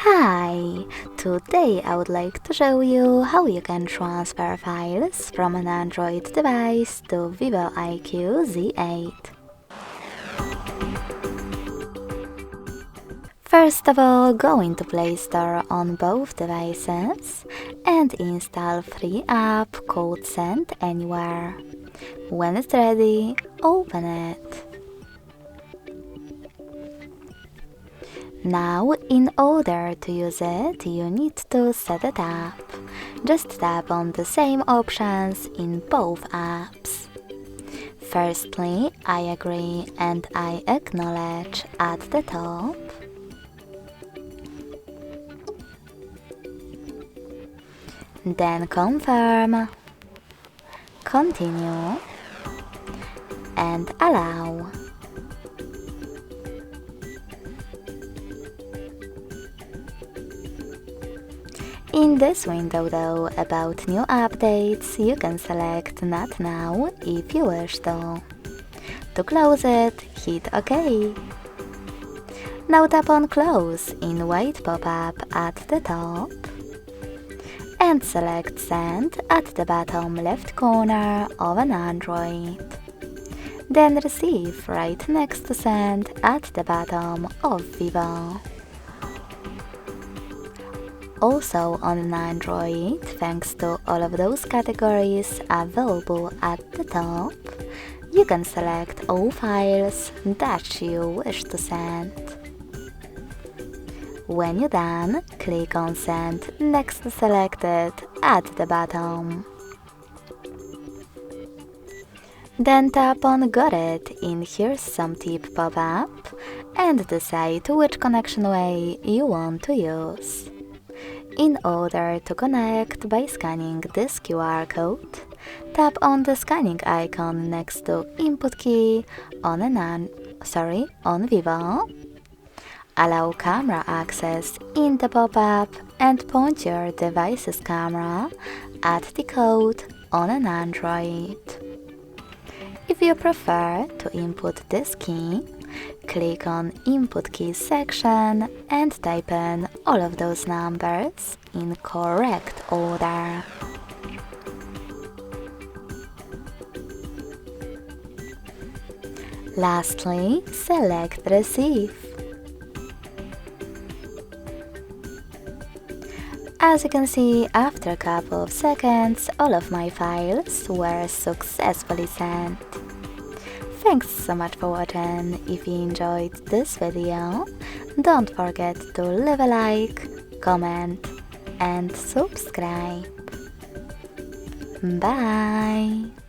Hi! Today I would like to show you how you can transfer files from an Android device to VIVO Iqoo Z8. First of all, go into Play Store on both devices and install free app called Send Anywhere. When it's ready, open it. Now, in order to use it, you need to set it up. Just tap on the same options in both apps. Firstly, I agree and I acknowledge at the top. Then confirm, continue, and allow. In this window though, about new updates, you can select Not Now if you wish to. To close it, hit OK. Now tap on Close in white pop-up at the top and select Send at the bottom left corner of an Android. Then Receive right next to Send at the bottom of VIVO. Also on an Android, thanks to all of those categories available at the top, you can select all files that you wish to send. When you're done, click on Send next to Selected at the bottom. Then tap on Got It in Here's Some Tip pop-up and decide which connection way you want to use. In order to connect by scanning this QR code, tap on the scanning icon next to Input key on VIVO. Allow camera access in the pop-up and point your device's camera at the code on an Android. If you prefer to input this key, click on Input Keys section and type in all of those numbers in correct order. Lastly, select Receive. As you can see, after a couple of seconds, all of my files were successfully sent. Thanks so much for watching. If you enjoyed this video, don't forget to leave a like, comment and subscribe. Bye!